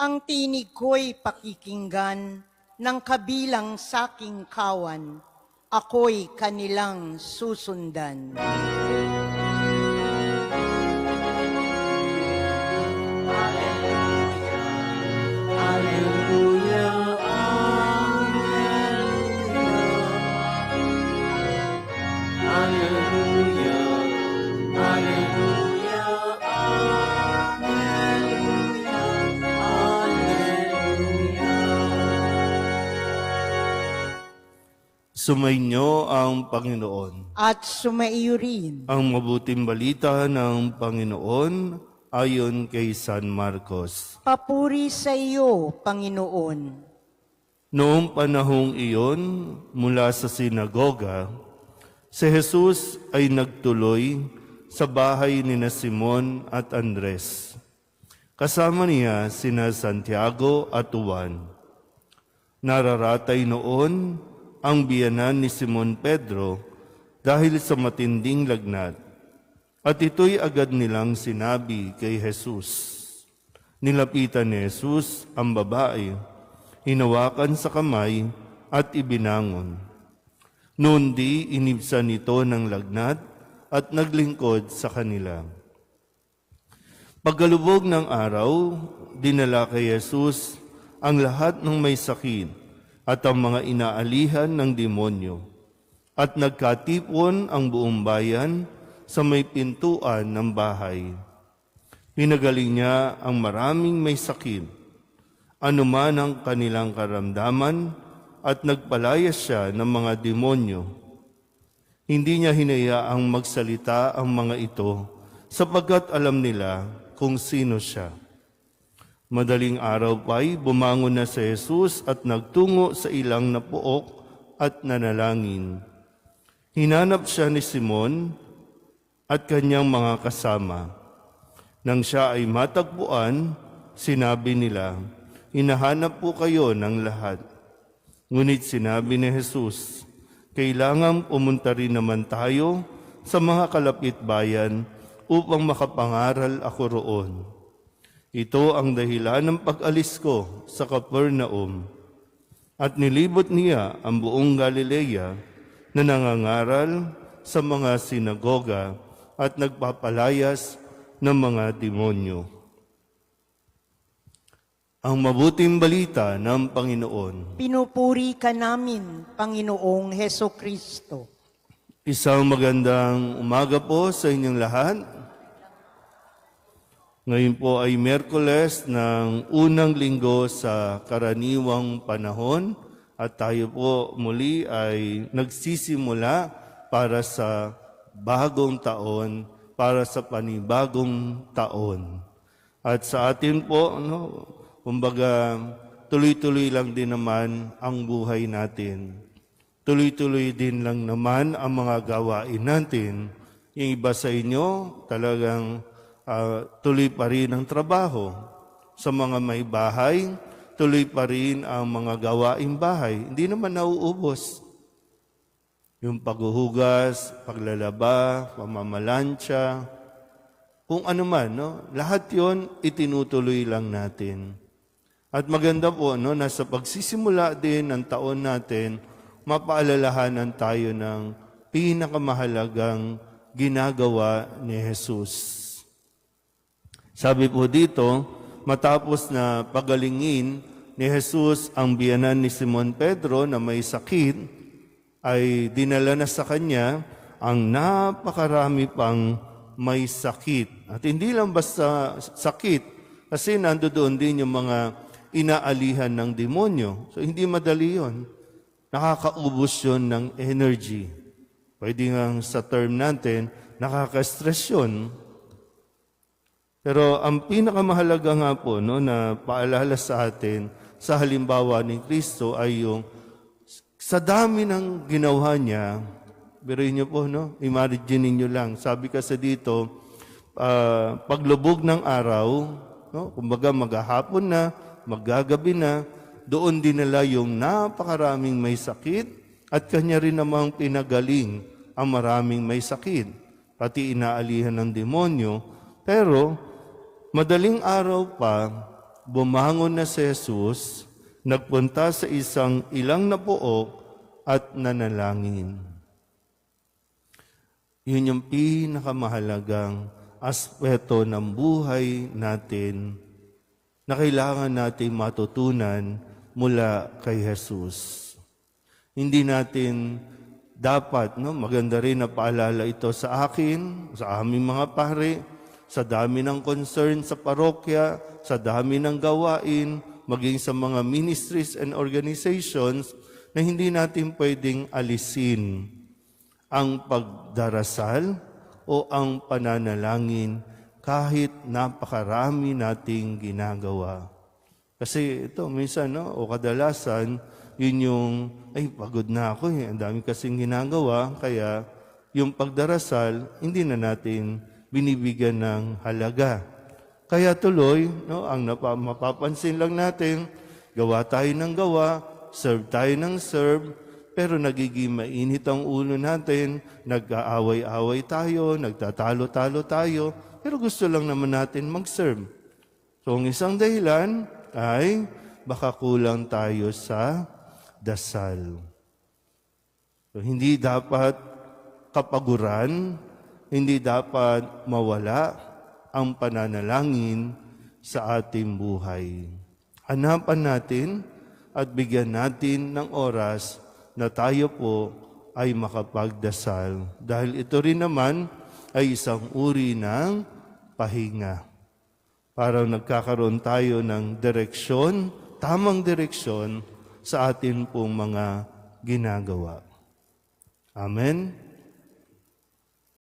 Ang tinig ko'y pakikinggan ng kabilang saking kawan, ako'y kanilang susundan. Sumainyo ang Panginoon. At sumaiyo rin. Ang mabuting balita ng Panginoon ayon kay San Marcos. Papuri sa iyo, Panginoon. Noong panahong iyon, mula sa sinagoga, si Jesus ay nagtuloy sa bahay ni Simon at Andres. Kasama niya sina Santiago at Juan. Nararatay noon ang biyanan ni Simon Pedro dahil sa matinding lagnat. At ito'y agad nilang sinabi kay Jesus. Nilapitan ni Jesus ang babae, hinawakan sa kamay at ibinangon. Noon di inibsan nito ng lagnat at naglingkod sa kanila. Pagkalubog ng araw, dinala kay Jesus ang lahat ng may sakit at ang mga inaalihan ng demonyo. At nagkatipon ang buong bayan sa may pintuan ng bahay. Pinagaling niya ang maraming may sakit, anuman ang kanilang karamdaman, at nagpalayas siya ng mga demonyo. Hindi niya hinayaang magsalita ang mga ito sapagkat alam nila kung sino siya. Madaling araw pa'y bumangon na si Jesus at nagtungo sa ilang na pook at nanalangin. Hinanap siya ni Simon at kanyang mga kasama. Nang siya ay matagpuan, sinabi nila, "Hinahanap po kayo ng lahat." Ngunit sinabi ni Jesus, "Kailangang pumunta rin naman tayo sa mga kalapit bayan upang makapangaral ako roon. Ito ang dahilan ng pag-alis ko sa Capernaum." At nilibot niya ang buong Galilea na nangangaral sa mga sinagoga at nagpapalayas ng mga demonyo. Ang mabuting balita ng Panginoon. Pinupuri ka namin, Panginoong Heso Kristo. Isang magandang umaga po sa inyong lahat. Ngayon po ay Miyerkules ng unang linggo sa karaniwang panahon at tayo po muli ay nagsisimula para sa bagong taon, para sa panibagong taon. At sa atin po, kumbaga tuloy-tuloy lang din naman ang buhay natin. Tuloy-tuloy din lang naman ang mga gawain natin. Yung iba sa inyo talagang tuloy pa rin ang trabaho. Sa mga may bahay, tuloy pa rin ang mga gawaing bahay. Hindi naman nauubos. Yung paghuhugas, paglalaba, pamamalansya, kung ano man, lahat yon itinutuloy lang natin. At maganda po, nasa pagsisimula din ng taon natin, mapaalalahanan tayo ng pinakamahalagang ginagawa ni Jesus. Sabi po dito, matapos na pagalingin ni Jesus ang biyanan ni Simon Pedro na may sakit, ay dinala na sa kanya ang napakarami pang may sakit. At hindi lang basta sakit, kasi nandoon din yung mga inaalihan ng demonyo. So hindi madali yun. Nakakaubos yun ng energy. Pwede nga sa term natin, nakaka-stress yun. Pero ang pinakamahalaga nga po na paalala sa atin sa halimbawa ni Kristo ay yung sa dami ng ginawa niya, biruin niyo po, imagine niyo lang. Sabi kasi dito, paglubog ng araw, kumbaga maghahapon na, maggagabi na, doon dinala yung napakaraming may sakit at kanya rin namang pinagaling ang maraming may sakit, pati inaalihan ng demonyo. Pero madaling araw pa, bumangon na si Jesus, nagpunta sa isang ilang na pook at nanalangin. Yun yung pinakamahalagang aspeto ng buhay natin na kailangan natin matutunan mula kay Jesus. Hindi natin dapat, maganda rin na paalala ito sa akin, sa aming mga pare, sa dami ng concern sa parokya, sa dami ng gawain, maging sa mga ministries and organizations, na hindi natin pwedeng alisin ang pagdarasal o ang pananalangin kahit napakarami nating ginagawa. Kasi ito, minsan, o kadalasan, yun yung, pagod na ako ang dami kasing ginagawa, kaya yung pagdarasal, hindi na natin binibigyan ng halaga. Kaya tuloy, ang mapapansin lang natin, gawa tayo ng gawa, serve tayo ng serve, pero nagiging mainit ang ulo natin, nag-aaway-away tayo, nagtatalo-talo tayo, pero gusto lang naman natin mag-serve. So, ang isang dahilan ay baka kulang tayo sa dasal. So, hindi dapat kapaguran, hindi dapat mawala ang pananalangin sa ating buhay. Hanapan natin at bigyan natin ng oras na tayo po ay makapagdasal. Dahil ito rin naman ay isang uri ng pahinga. Para nagkakaroon tayo ng direksyon, tamang direksyon sa atin pong mga ginagawa. Amen.